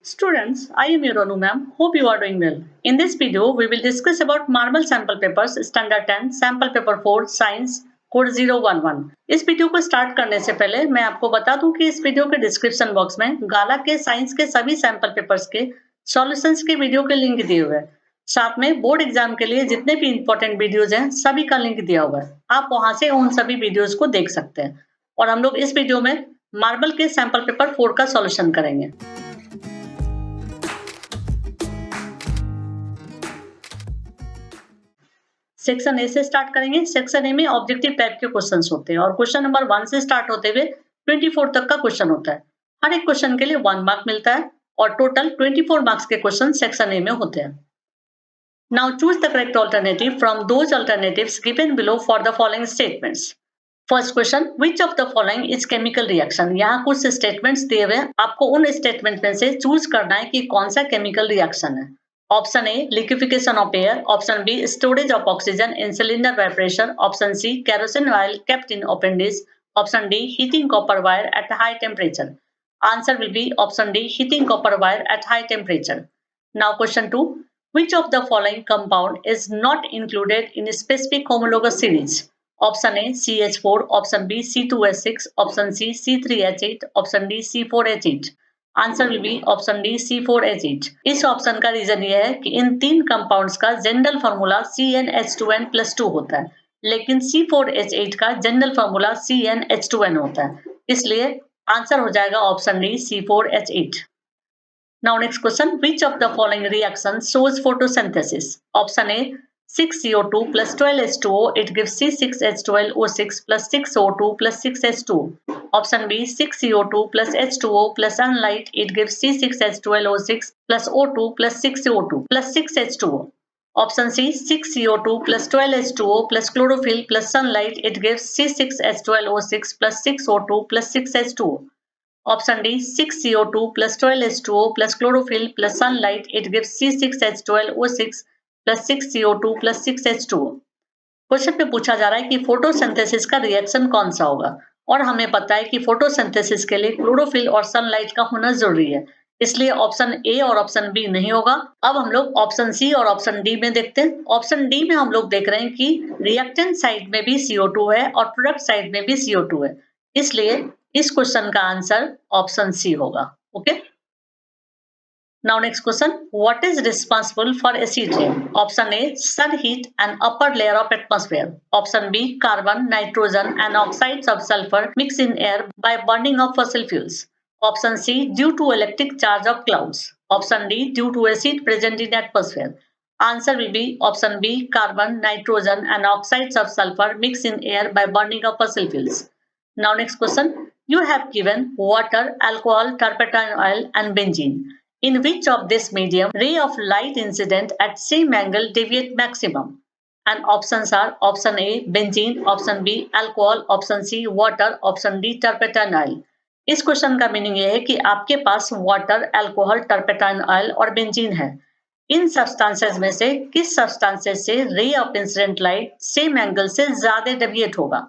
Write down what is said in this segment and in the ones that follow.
Students, I am your Anu ma'am. Hope you are doing well. In this video, we will discuss about marble sample papers, standard 10, sample paper 4, science, code 011। इस video को start करने से पहले मैं आपको बता दूं कि इस वीडियो के डिस्क्रिप्शन बॉक्स में गाला के साइंस के सभी सैंपल पेपर्स के सॉल्यूशंस के वीडियो के लिंक दिए हुए हैं। साथ में बोर्ड एग्जाम के लिए जितने भी इंपॉर्टेंट वीडियोज हैं सभी का लिंक दिया हुआ है। आप वहां से उन सभी वीडियोज को देख सकते हैं। और हम लोग इस वीडियो में मार्बल के सैंपल पेपर 4 का सॉल्यूशन करेंगे। सेक्शन ए से स्टार्ट करेंगे। सेक्शन ए में ऑब्जेक्टिव टाइप के क्वेश्चंस होते हैं और क्वेश्चन नंबर 1 से स्टार्ट होते हुए 24 तक का क्वेश्चन होता है। हर एक क्वेश्चन के लिए 1 मार्क मिलता है और टोटल 24 मार्क्स के क्वेश्चन सेक्शन ए में होते हैं। Now choose the correct alternative from those alternatives given below for the following statements. First question, which of the following is chemical reaction. यहाँ कुछ स्टेटमेंट्स दिए हुए हैं, आपको उन स्टेटमेंट में से चूज करना है कि कौन सा केमिकल रिएक्शन है। Option A, liquefaction of air. Option B, storage of oxygen in cylinder by pressure. Option C, kerosene oil kept in open dish. Option D, heating copper wire at high temperature. Answer will be option D, heating copper wire at high temperature. Now question 2, which of the following compound is not included in specific homologous series? Option A, CH4. Option B, C2H6. Option C, C3H8. Option D, C4H8. Answer will be option D C4H8। इस option का reason ये है कि इन तीन compounds का general formula CnH2n+2 होता है, लेकिन C4H8 का जनरल फार्मूला CnH2n होता है, इसलिए आंसर हो जाएगा option D C4H8। Now next question, which of the following reaction shows photosynthesis? Option A 6CO2 plus 12H2O, it gives C6H12O6 plus 6O2 plus 6H2O. Option B, 6CO2 plus H2O plus sunlight, it gives C6H12O6 plus O2 plus 6CO2 plus 6H2O. Option C, 6CO2 plus 12H2O plus chlorophyll plus sunlight, it gives C6H12O6 plus 6O2 plus 6H2O. Option D, 6CO2 plus 12H2O plus chlorophyll plus sunlight, it gives C6H12O6 plus 6CO2 plus 6H2O। Question पे पूछा जा रहा है कि photosynthesis का reaction कौन सा होगा और हमें पता है कि फोटोसिंथेसिस के लिए क्लोरोफिल और सनलाइट का होना जरूरी है, इसलिए ऑप्शन ए और ऑप्शन बी नहीं होगा। अब हम लोग ऑप्शन सी और ऑप्शन डी में देखते हैं। ऑप्शन डी में हम लोग देख रहे हैं कि रिएक्टेंट साइड में भी CO2 है और प्रोडक्ट साइड में भी CO2 है, इसलिए इस क्वेश्चन का आंसर ऑप्शन सी होगा। Okay, now next question, what is responsible for acid rain? Option A, sun heat and upper layer of atmosphere. Option B, carbon, nitrogen and oxides of sulfur mix in air by burning of fossil fuels. Option C, due to electric charge of clouds. Option D, due to acid present in atmosphere. Answer will be option B, carbon, nitrogen and oxides of sulfur mix in air by burning of fossil fuels. Now next question, you have given water, alcohol, turpentine oil and benzene. In which of this medium ray of light incident at same angle deviate maximum? And options are option A benzene, option B alcohol, option C water, option D turpentine oil. इस question का meaning ये है कि आपके पास water, alcohol, turpentine oil और benzene है। इन सब्सटेंसेस में से किस सब्सटेंसेस से ray of incident light same angle से ज्यादा डेविएट होगा?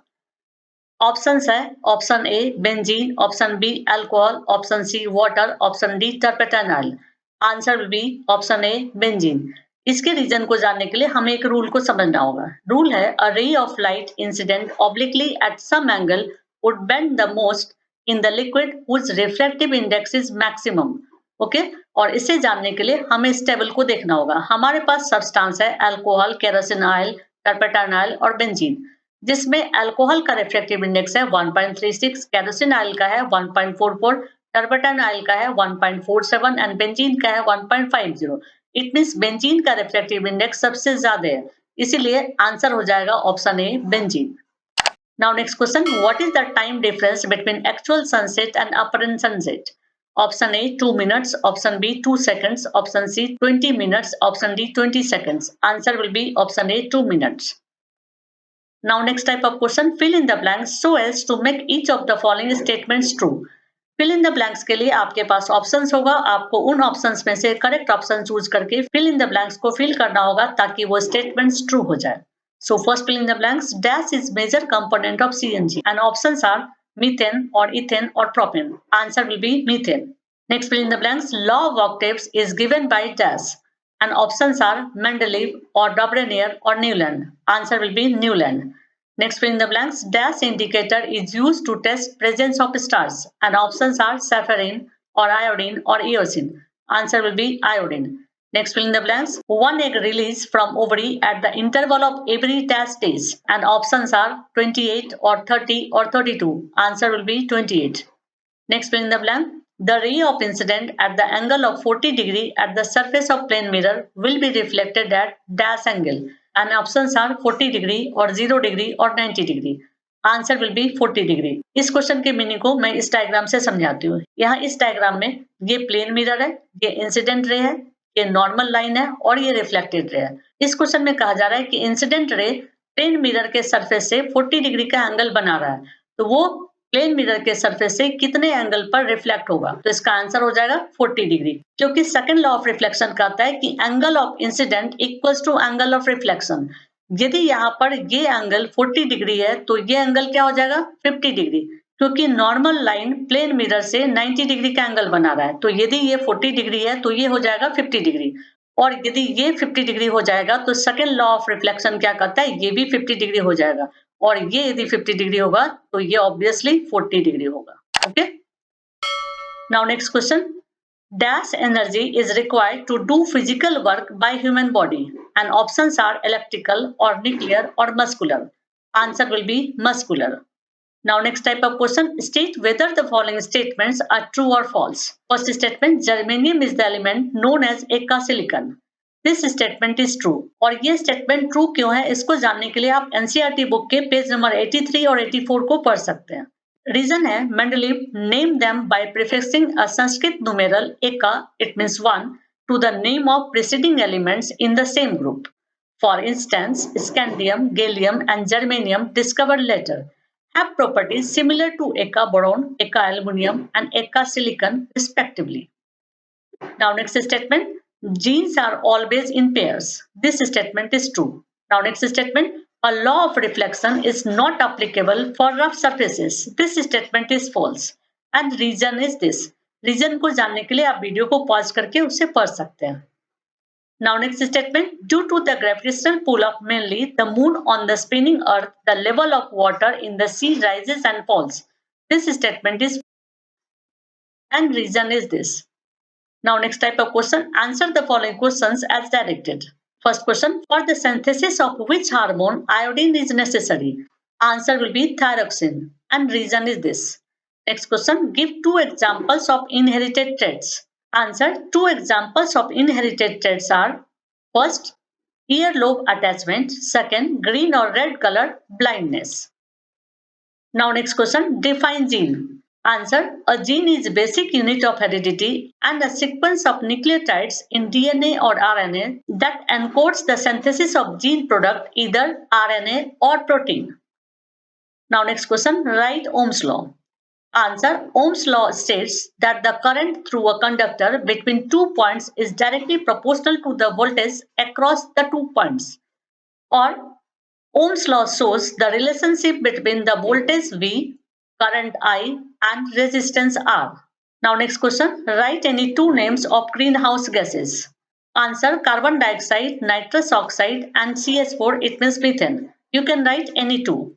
ऑप्शंस है option A benzene, option B alcohol, option C water, option D turpentine oil. Answer will be option A benzene. इसके रीजन को जानने के लिए हमें एक रूल को समझना होगा। रूल है a ray of light incident obliquely at some angle would bend the most in the liquid which reflective index is maximum. Okay, और इसे जानने के लिए हमें इस टेबल को देखना होगा। हमारे पास सब्सटेंस है अल्कोहल, केरोसिन ऑयल, टर्पेटाइन ऑयल और बेंजीन, जिसमें अल्कोहल का रिफ्लेक्टिव इंडेक्स है 1.36, केरोसिन ऑयल का है 1.44, टर्पेटाइन ऑयल का है 1.47 एंड बेंजीन का है 1.50। इट मींस बेंजीन का रिफ्लेक्टिव इंडेक्स सबसे ज्यादा है, इसीलिए आंसर हो जाएगा option A benzene. Now next question, what is the time difference between actual sunset and apparent sunset? Option A 2 minutes, option B 2 seconds, option C 20 minutes, option D 20 seconds. Answer will be option A 2 minutes. Now next type of question, fill in the blanks so as to make each of the following statements true. Fill in the blanks के लिए आपके पास options होगा, आपको उन options में से correct option choose करके fill in the blanks को फिल करना होगा ताकि वो स्टेटमेंट्स ट्रू हो जाए। So first fill in the blanks, dash is major component of CNG and options are methane or ethane or propane. Answer will be methane. Next, fill in the blanks. Law of octaves is given by dash. And options are Mendeleev or Dobronier or Newland. Answer will be Newland. Next, fill in the blanks. Dash indicator is used to test presence of stars. And options are sapphire or iodine or eosine. Answer will be iodine. Next, fill in the blanks. One egg released from ovary at the interval of every dash days. And options are 28 or 30 or 32. Answer will be 28. Next, fill in the blank. The ray of incident at the angle of 40 degree at the surface of plane mirror will be reflected at dash angle. And options are 40 degree or 0 degree or 90 degree. Answer will B 40 degree. इस question के meaning को मैं इस diagram से समझाती हूँ। यहाँ इस डायग्राम में ये प्लेन मिरर है, ये इंसिडेंट रे है, ये नॉर्मल लाइन है और ये रिफ्लेक्टेड रे है। इस क्वेश्चन में कहा जा रहा है कि इंसिडेंट रे प्लेन मिरर के सरफेस से 40 डिग्री का एंगल बना रहा है, तो वो प्लेन मिरर के सरफेस से कितने एंगल पर रिफ्लेक्ट होगा। तो इसका आंसर हो जाएगा 40 डिग्री, क्योंकि सेकंड लॉ ऑफ रिफ्लेक्शन कहता है कि angle of incident equals to angle of reflection. यदि यहाँ पर ये एंगल 40 डिग्री है तो ये एंगल क्या हो जाएगा 50 डिग्री, क्योंकि नॉर्मल लाइन प्लेन मिरर से 90 डिग्री का एंगल बना रहा है। तो यदि ये 40 डिग्री है तो ये हो जाएगा 50 डिग्री, और यदि ये 50 डिग्री हो जाएगा तो सेकंड लॉ ऑफ रिफ्लेक्शन क्या कहता है, ये भी 50 डिग्री हो जाएगा, और ये यदि 50 डिग्री होगा तो ये ऑब्वियसली 40 डिग्री होगा। Okay, now next question. Dash energy is required to do physical work by human body, and options are electrical or nuclear or muscular. Answer will be muscular. Now next type of question, state whether the following statements are true or false. First statement, germanium is the element known as eka silicon. This statement is true. और ये statement true क्यों है, इसको जानने के लिए आप NCERT book के पेज नंबर 83 और 84 को पढ़ सकते हैं। रीजन है, Mendeleev named them by prefixing a Sanskrit numeral eka, it means one, to the name of preceding elements in the same group. For instance, scandium, gallium, and germanium discovered later have properties similar to eka boron, eka aluminum, and eka silicon, respectively. Now, next statement: genes are always in pairs. This statement is true. Now, next statement: a law of reflection is not applicable for rough surfaces. This statement is false. And reason is this. Reason को जानने के लिए आप video को pause करके उसे पढ़ सकते हैं। Now next statement, due to the gravitational pull of mainly the moon on the spinning earth, the level of water in the sea rises and falls. This statement is, and reason is this. Now next type of question, answer the following questions as directed. First question, for the synthesis of which hormone iodine is necessary? Answer will be thyroxine, and reason is this. Next question, give two examples of inherited traits. Answer, two examples of inherited traits are: first, earlobe attachment; second, green or red color blindness. Now next question, define gene. Answer, a gene is a basic unit of heredity and a sequence of nucleotides in DNA or RNA that encodes the synthesis of gene product, either RNA or protein. Now next question, write Ohm's law. Answer, Ohm's law states that the current through a conductor between 2 points is directly proportional to the voltage across the 2 points. Or Ohm's law shows the relationship between the voltage V, current I, and resistance R. Now next question, write any two names of greenhouse gases. Answer, carbon dioxide, nitrous oxide, and CH4, it means methane. You can write any two.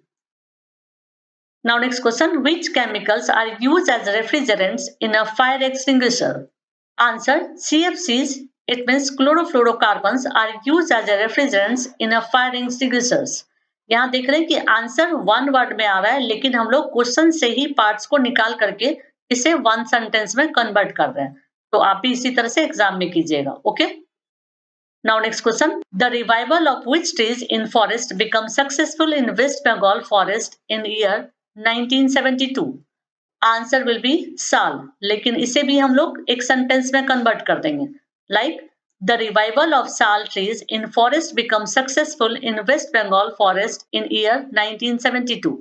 Now next question, which chemicals are used as refrigerants in a fire extinguisher? Answer, CFCs, it means chlorofluorocarbons, are used as a refrigerants in a fire extinguishers. यहाँ देख रहे हैं कि answer one word में आ रहा है, लेकिन हम लोग क्वेश्चन से ही पार्ट्स को निकाल करके इसे वन सेंटेंस में कन्वर्ट कर रहे हैं। तो आप भी इसी तरह से एग्जाम में कीजिएगा। Okay, now next question, the revival of which trees in forest become successful in West Bengal forest in year 1972? Answer will be sal, लेकिन इसे भी हम लोग एक सेंटेंस में कन्वर्ट कर देंगे, like the revival of sal trees in forest becomes successful in West Bengal forest in year 1972.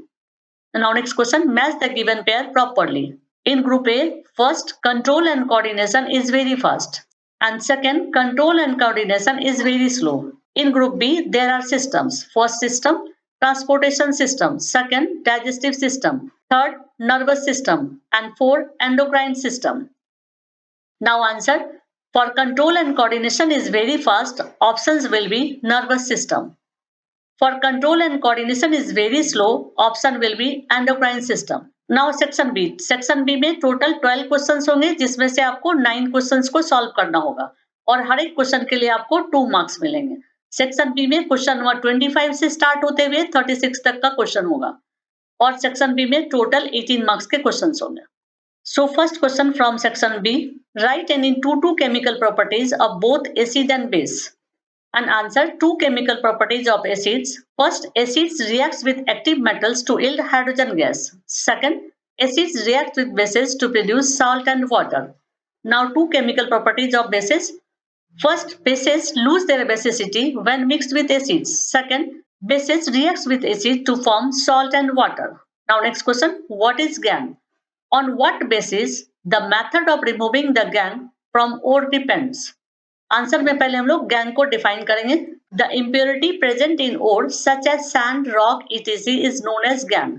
And now next question, match the given pair properly. In group A, first, control and coordination is very fast, and second, control and coordination is very slow. In group B, there are systems. First system, transportation system; second, digestive system; third, nervous system; and fourth, endocrine system. Now answer. For control and coordination is very fast. Options will be nervous system. For control and coordination is very slow. Option will be endocrine system. Now section B. Section B में total 12 questions होंगे जिसमें से आपको 9 questions को solve करना होगा और हर एक क्वेश्चन के लिए आपको 2 मार्क्स मिलेंगे। सेक्शन बी में क्वेश्चन नंबर 25 से स्टार्ट होते हुए 36 तक का क्वेश्चन होगा और सेक्शन बी में टोटल 18 मार्क्स के क्वेश्चंस होंगे। So first question from section B. Write any two chemical properties of both acid and base. And answer. Two chemical properties of acids. First, acids reacts with active metals to yield hydrogen gas. Second, acids react with bases to produce salt and water. Now two chemical properties of bases. First, bases lose their basicity when mixed with acids. Second, bases reacts with acid to form salt and water. Now next question. What is GAN? On what basis the method of removing the gang from ore depends? Answer में पहले हम लोग gang को define करेंगे। The impurity present in ore such as sand rock etc is known as gang.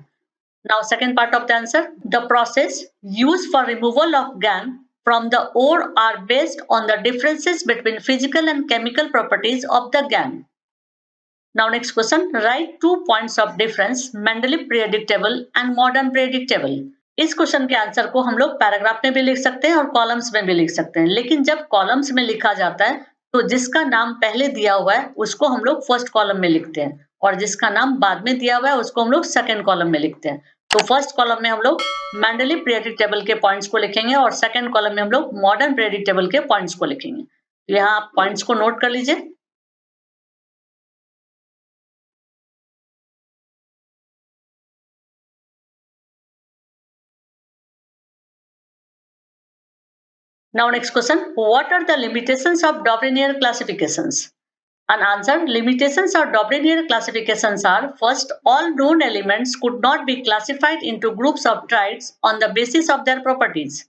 Now second part of the answer. The process used for removal of gang from the ore are based on the differences between physical and chemical properties of the gang. Now next question. Write 2 points of difference Mendeleev periodic table and modern periodic table. इस question के answer को हम लोग paragraph में भी लिख सकते हैं और कॉलम्स में भी लिख सकते हैं, लेकिन जब कॉलम्स में लिखा जाता है तो जिसका नाम पहले दिया हुआ है उसको हम लोग फर्स्ट कॉलम में लिखते हैं और जिसका नाम बाद में दिया हुआ है उसको हम लोग सेकंड कॉलम में लिखते हैं। तो फर्स्ट कॉलम में हम लोग मेंडलीव पीरियोडिक टेबल के पॉइंट्स को लिखेंगे और सेकंड कॉलम में हम लोग मॉडर्न पीरियोडिक टेबल के पॉइंट्स को लिखेंगे। तो यहाँ आप पॉइंट्स को नोट कर लीजिए। Now next question. What are the limitations of Dobrinier classifications? And answer. Limitations of Dobrinier classifications are: first, all known elements could not be classified into groups of triads on the basis of their properties.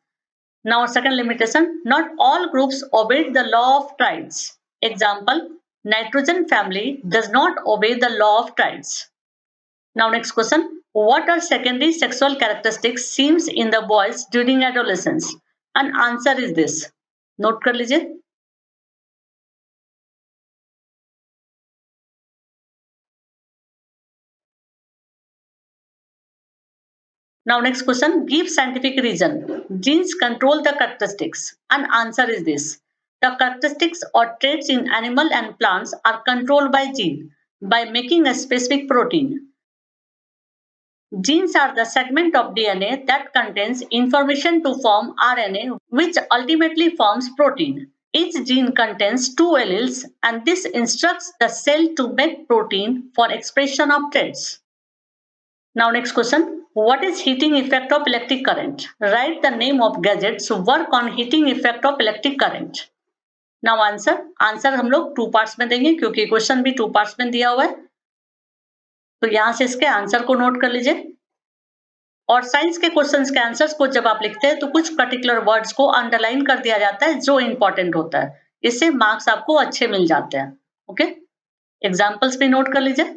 Now second limitation, not all groups obeyed the law of triads. Example, nitrogen family does not obey the law of triads. Now next question, what are secondary sexual characteristics seen in the boys during adolescence? And answer is this. Note कर लीजिए। Now next question, give scientific reason. Genes control the characteristics. And answer is this. The characteristics or traits in animal and plants are controlled by gene by making a specific protein. Genes are the segment of DNA that contains information to form RNA, which ultimately forms protein. Each gene contains 2 alleles and this instructs the cell to make protein for expression of traits. Now next question. What is heating effect of electric current? Write the name of gadgets work on heating effect of electric current. Now answer. Answer हम लोग 2 parts में देंगे क्योंकि question भी 2 parts में दिया हुआ है। तो यहां से इसके आंसर को नोट कर लीजिए। और साइंस के क्वेश्चंस के आंसर्स को जब आप लिखते हैं तो कुछ पर्टिकुलर वर्ड्स को अंडरलाइन कर दिया जाता है जो इंपॉर्टेंट होता है, इससे मार्क्स आपको अच्छे मिल जाते हैं। ओके, एग्जांपल्स भी नोट कर लीजिए।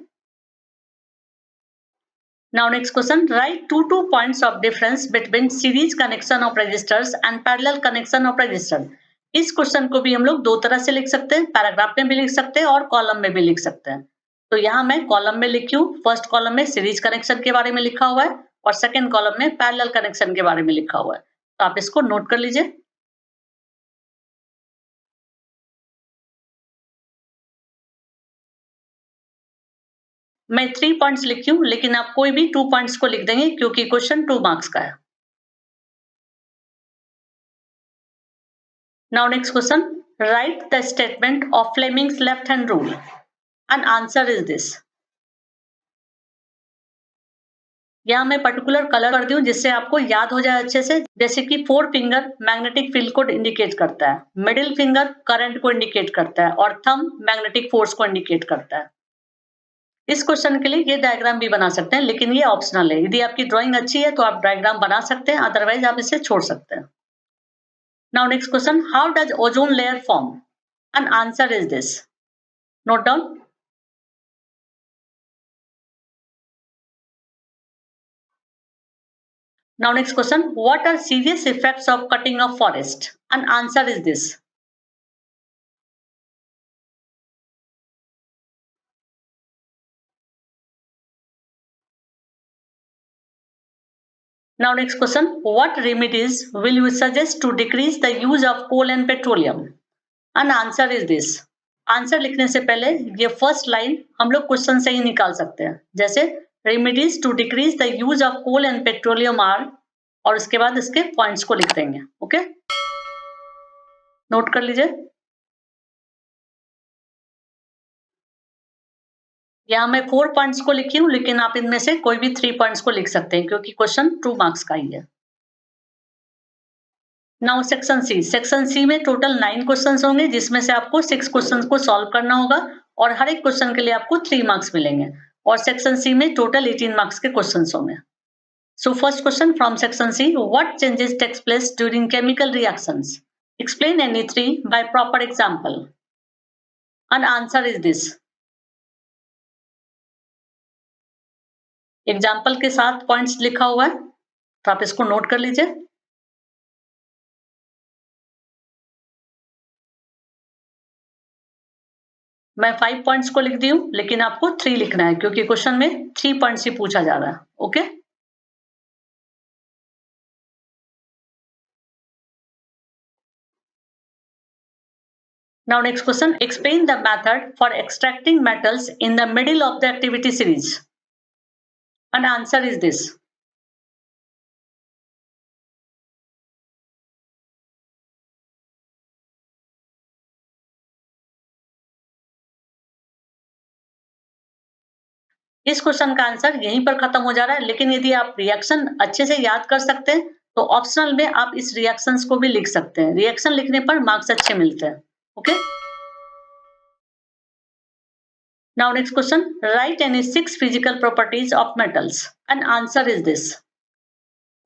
Now next question, write two points of difference between series connection of registers and parallel connection of register. इस क्वेश्चन को भी हम लोग 2 तरह से लिख सकते हैं, पैराग्राफ में भी लिख सकते हैं और कॉलम में भी लिख सकते हैं। तो यहाँ मैं कॉलम में लिखी हूँ। फर्स्ट कॉलम में सीरीज कनेक्शन के बारे में लिखा हुआ है और सेकेंड कॉलम में पैरेलल कनेक्शन के बारे में लिखा हुआ है। तो आप इसको नोट कर लीजिए। मैं 3 पॉइंट्स लिखी हूँ, लेकिन आप कोई भी 2 पॉइंट्स को लिख देंगे क्योंकि क्वेश्चन 2 मार्क्स का है। Now next question, right the statement of Fleming's left hand rule and answer is this. यहाँ मैं पर्टिकुलर कलर कर दी हूँ जिससे आपको याद हो जाए अच्छे से। जैसे कि 4 फिंगर मैग्नेटिक फील्ड को इंडिकेट करता है, मिडिल फिंगर करंट को इंडिकेट करता है और थंब मैग्नेटिक फोर्स को इंडिकेट करता है। इस क्वेश्चन के लिए ये डायग्राम भी बना सकते हैं, लेकिन ये ऑप्शनल है। यदि आपकी ड्राइंग अच्छी है तो आप डायग्राम बना सकते हैं, अदरवाइज आप इसे छोड़ सकते हैं। Now next question, how does ozone layer form and answer is this. Note down. Now next question, what are serious effects of cutting of forest? And answer is this. Now next question, what remedies will you suggest to decrease the use of coal and petroleum? And answer is this. Answer लिखने से पहले ये first line हम लोग question से ही निकाल सकते हैं, जैसे remedies to decrease the use of coal and petroleum are, और उसके बाद इसके पॉइंट्स को लिख देंगे। ओके, नोट कर लीजिए। यहाँ मैं 4 पॉइंट्स को लिखी हूँ, लेकिन आप इनमें से कोई भी 3 पॉइंट्स को लिख सकते हैं क्योंकि क्वेश्चन 2 मार्क्स का ही है। Now section C. Section C में टोटल 9 क्वेश्चंस होंगे, जिसमें से आपको 6 क्वेश्चंस को सॉल्व करना होगा और हर एक क्वेश्चन के लिए आपको 3 मार्क्स मिलेंगे। और सेक्शन सी में टोटल 18 मार्क्स के क्वेश्चंस होंगे। So first question from section C, what changes takes place during chemical reactions? Explain any 3 by proper example. And answer is this. Example के साथ पॉइंट्स लिखा हुआ है, तो आप इसको नोट कर लीजिए। मैं 5 पॉइंट्स को लिख दी हूं, लेकिन आपको 3 लिखना है क्योंकि क्वेश्चन में 3 पॉइंट्स ही पूछा जा रहा है। Okay, now next question, explain the method for extracting metals in the middle of the activity series. And answer is this. इस क्वेश्चन का आंसर यहीं पर खत्म हो जा रहा है, लेकिन यदि आप रिएक्शन अच्छे से याद कर सकते हैं तो ऑप्शनल में आप इस रिएक्शंस को भी लिख सकते हैं। रिएक्शन लिखने पर मार्क्स अच्छे मिलते हैं। Okay, now next question, write any 6 physical properties of metals. And answer is this.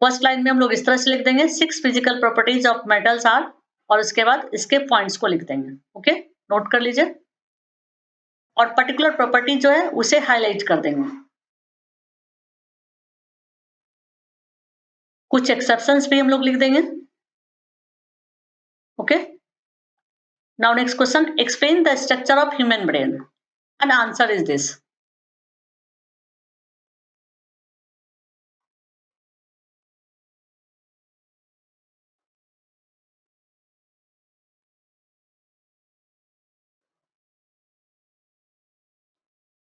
First line में हम लोग इस तरह से लिख देंगे, 6 physical properties of metals are, और उसके बाद इसके पॉइंट्स को लिख देंगे। ओके, नोट कर लीजिए। और पर्टिकुलर प्रॉपर्टी जो है उसे हाईलाइट कर देंगे। कुछ एक्सेप्शंस भी हम लोग लिख देंगे। Okay, now next question, explain the structure of human brain. And answer is this.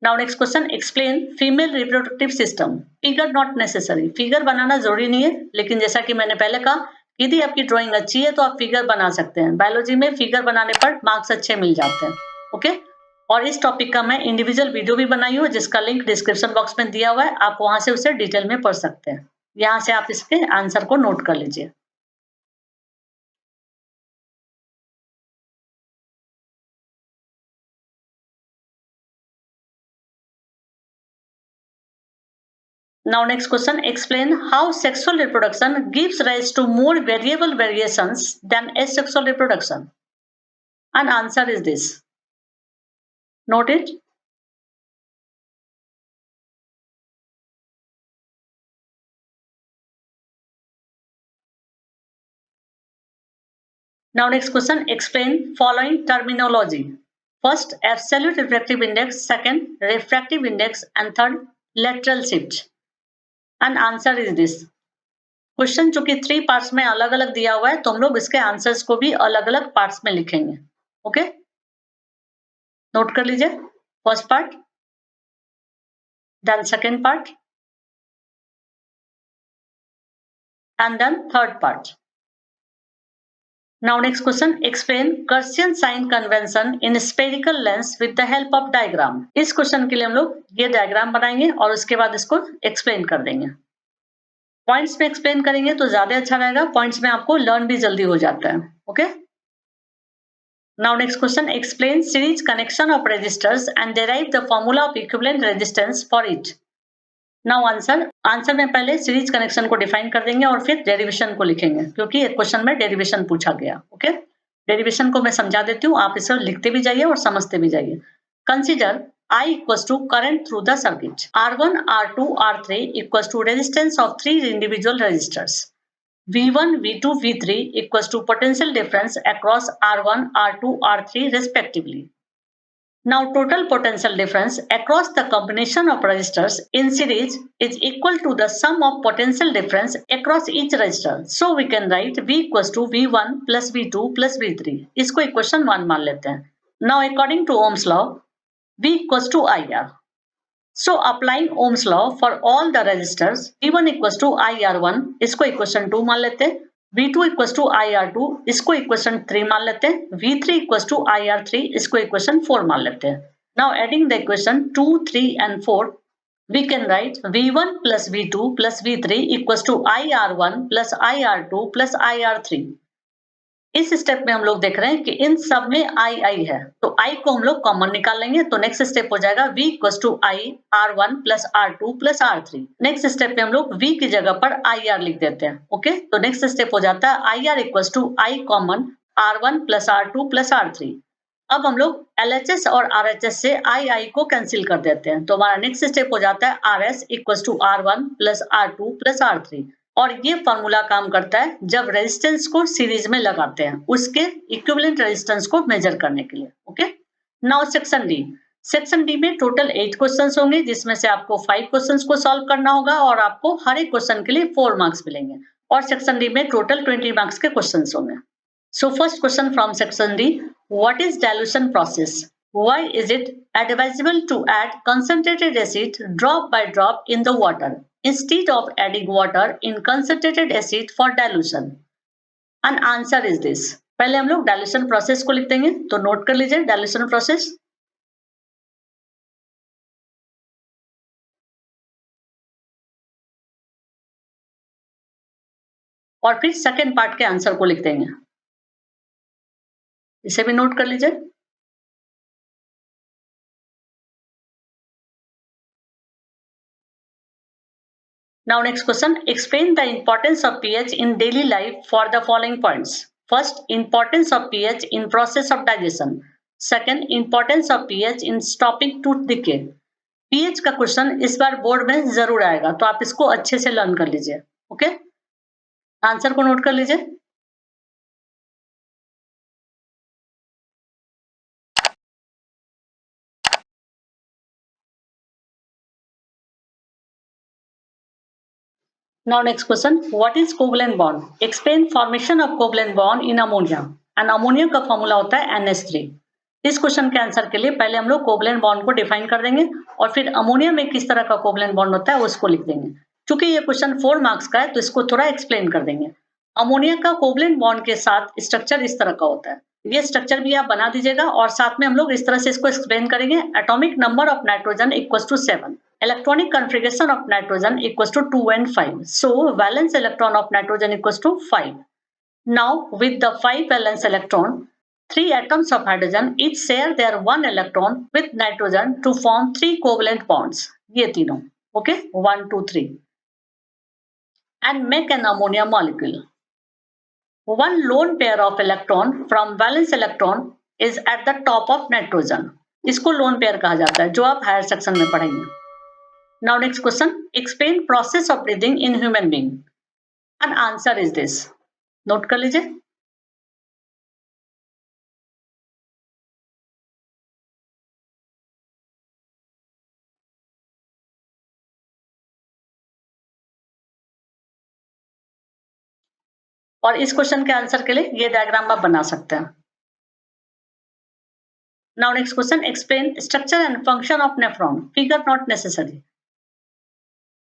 Now next question, explain female reproductive system. Figure not necessary, figure बनाना जरूरी नहीं है, लेकिन जैसा कि मैंने पहले कहा, यदि आपकी ड्राइंग अच्छी है तो आप फिगर बना सकते हैं। बायोलॉजी में फिगर बनाने पर मार्क्स अच्छे मिल जाते हैं। ओके, और इस टॉपिक का मैं इंडिविजुअल वीडियो भी बनाई हूँ, जिसका लिंक डिस्क्रिप्शन बॉक्स में दिया हुआ है, आप वहां से उसे डिटेल में पढ़ सकते हैं। यहाँ से आप इसके आंसर को नोट कर लीजिए। Now next question, explain how sexual reproduction gives rise to more variable variations than asexual reproduction. And answer is this. Note it. Now next question, explain following terminology. First, absolute refractive index, second, refractive index, and third, lateral shift. And answer is this. Question चूंकि 3 parts में अलग अलग दिया हुआ है, तो हम लोग इसके आंसर्स को भी अलग अलग पार्ट्स में लिखेंगे। ओके, नोट कर लीजिए। First part, then second part, and then third part. Now next question, explain Gaussian sign convention in spherical lens with the help of diagram. इस क्वेश्चन के लिए हम लोग ये डायग्राम बनाएंगे और उसके बाद इसको एक्सप्लेन कर देंगे। पॉइंट्स में एक्सप्लेन करेंगे तो ज्यादा अच्छा रहेगा, पॉइंट्स में आपको लर्न भी जल्दी हो जाता है। Okay, now next question, explain series connection of resistors and derive the formula of equivalent resistance for it. Now answer में पहले सीरीज कनेक्शन को डिफाइन कर देंगे और फिर डेरिवेशन को लिखेंगे, क्योंकि एक क्वेश्चन में डेरिवेशन पूछा गया। ओके, डेरिवेशन को मैं समझा देती हूँ, आप इसे लिखते भी जाइए और समझते भी जाइए। Consider I equals to current through the circuit. R1, R2, R3 equals to resistance of three individual resistors. V1, V2, V3 equals to potential difference across R1, R2, R3 respectively. Now total potential difference across the combination of resistors in series is equal to the sum of potential difference across each resistor. So we can write V equals to V1 plus V2 plus V3. इसको equation 1 मान लेते हैं. Now according to Ohm's law, V equals to IR. So applying Ohm's law for all the resistors, V1 equals to IR1, इसको equation 2 मान लेते हैं. V2 equals to IR2, इसको equation 3 मान लेते हैं. V3 equals to IR3, इसको equation 4 मान लेते हैं. Now adding the equation 2, 3 and 4, we can write V1 plus V2 plus V3 equals to IR1 plus IR2 plus IR3. इस स्टेप में हम लोग देख रहे हैं कि इन सब में आई है, तो आई को हम लोग कॉमन निकाल लेंगे, तो नेक्स्ट स्टेप हो जाएगा V equals to I R1 plus R2 plus R3. Next step में हम लोग V की जगह पर IR लिख देते हैं. ओके, तो नेक्स्ट स्टेप हो जाता है IR equals to I common R1 plus R2 plus R3. अब हम लोग LHS और RHS से आई को कैंसिल कर देते हैं, तो हमारा नेक्स्ट स्टेप हो जाता है RS equals to R1 plus R2 plus R3. और ये फॉर्मूला काम करता है जब रेजिस्टेंस को सीरीज में लगाते हैं, उसके इक्विवेलेंट रेजिस्टेंस को मेजर करने के लिए. Okay, now section D. Section D में टोटल 8 क्वेश्चंस होंगे, जिसमें से आपको 5 क्वेश्चंस को सॉल्व करना होगा और आपको हर एक क्वेश्चन के लिए 4 मार्क्स मिलेंगे. और सेक्शन डी में टोटल 20 मार्क्स के क्वेश्चंस होंगे. So first question from section D, what is dilution process? Why is it advisable to add concentrated acid drop by drop in the water instead of adding water in concentrated acid for dilution? An answer is this. पहले हम लोग dilution process को लिख देंगे, तो note कर लीजिए dilution process. और फिर सेकेंड पार्ट के आंसर को लिख देंगे, इसे भी नोट कर लीजिए. Now next question, explain the importance of pH in daily life for the following points. First, importance of pH in process of digestion. Second, importance of pH in stopping tooth decay. pH का question इस बार board में जरूर आएगा, तो आप इसको अच्छे से लर्न कर लीजिए. ओके, आंसर को नोट कर लीजिए. Now next question, what is covalent bond? Explain formation of covalent bond in ammonia. And ammonia का फॉर्मूला होता है NH3. इस क्वेश्चन के आंसर के लिए पहले हम लोग कोवलेंट बॉन्ड को डिफाइन कर देंगे और फिर अमोनिया में किस तरह का कोवलेंट बॉन्ड होता है उसको लिख देंगे. क्योंकि ये क्वेश्चन 4 मार्क्स का है, तो इसको थोड़ा एक्सप्लेन कर देंगे. अमोनिया का कोवलेंट बॉन्ड के साथ स्ट्रक्चर इस तरह का होता है. ये स्ट्रक्चर भी आप बना दीजिएगा और साथ में हम लोग इस तरह से इसको एक्सप्लेन करेंगे. Atomic number of nitrogen equals to 7. Electronic configuration of nitrogen equals to 2 and 5. So valence electron of nitrogen equals to 5. Now with the 5 valence electron, 3 atoms of hydrogen each share their 1 electron with nitrogen to form 3 covalent bonds. ये तीनों, okay, 1, 2, 3, and make an ammonia molecule. One lone pair of electron from valence electron is at the top of nitrogen. इसको lone pair कहा जाता है, जो आप higher section में पढ़ेंगे. Now next question, explain process of breathing in human being. And answer is this. Note कर लीजिए. और इस क्वेश्चन के आंसर के लिए ये डायग्राम आप बना सकते हैं. Now next question, explain structure and function of nephron. Figure not necessary.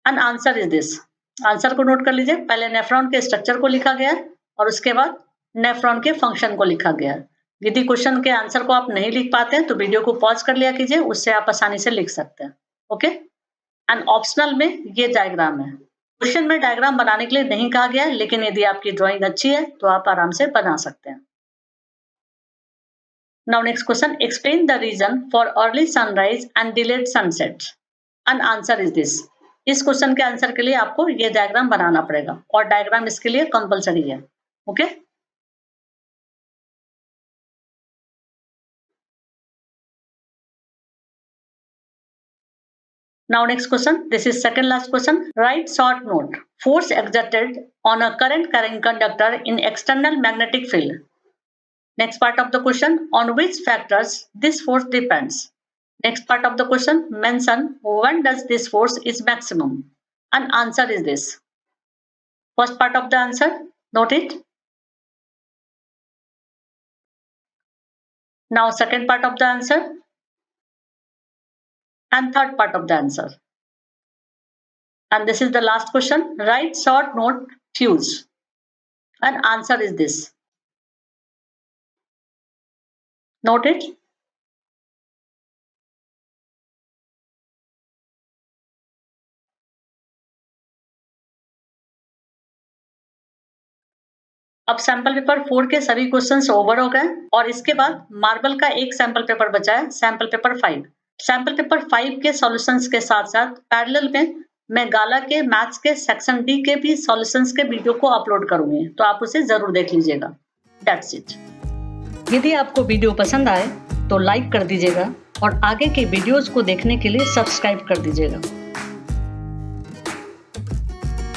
And answer is this. Answer को नोट कर लीजिए. पहले नेफ्रॉन के स्ट्रक्चर को लिखा गया है और उसके बाद नेफ्रॉन के फंक्शन को लिखा गया है. यदि क्वेश्चन के आंसर को आप नहीं लिख पाते हैं तो वीडियो को पॉज कर लिया कीजिए, उससे आप आसानी से लिख सकते हैं. ओके, एंड ऑप्शनल में ये डायग्राम है. क्वेश्चन में डायग्राम बनाने के लिए नहीं कहा गया है, लेकिन यदि आपकी ड्राइंग अच्छी है तो आप आराम से बना सकते हैं. Now next question, explain the reason for early sunrise and delayed sunset. And answer is this. इस क्वेश्चन के आंसर के लिए आपको ये डायग्राम बनाना पड़ेगा और डायग्राम इसके लिए कंपलसरी है. Okay, Now next question. This is second last question. Write short note. Force exerted on a current carrying conductor in external magnetic field. Next part of the question. On which factors this force depends? Next part of the question. Mention when does this force is maximum. And answer is this. First part of the answer. Note it. Now second part of the answer. And third part of the answer. And this is the last question. Write short note fuse. And answer is this. Note it. अब sample paper 4 के सभी questions over हो गए और इसके बाद marble का एक सैंपल पेपर बचा है, सैंपल पेपर 5। सैंपल पेपर 5 के सॉल्यूशंस के साथ-साथ पैरेलल में मैं गाला के मैथ्स के सेक्शन डी के भी सॉल्यूशंस के वीडियो को अपलोड करूंगी, तो आप उसे जरूर देख लीजिएगा। That's it. यदि आपको वीडियो पसंद आए तो लाइक कर दीजिएगा और आगे के वीडियोस को देखने के लिए सब्सक्राइब कर दीजिएगा।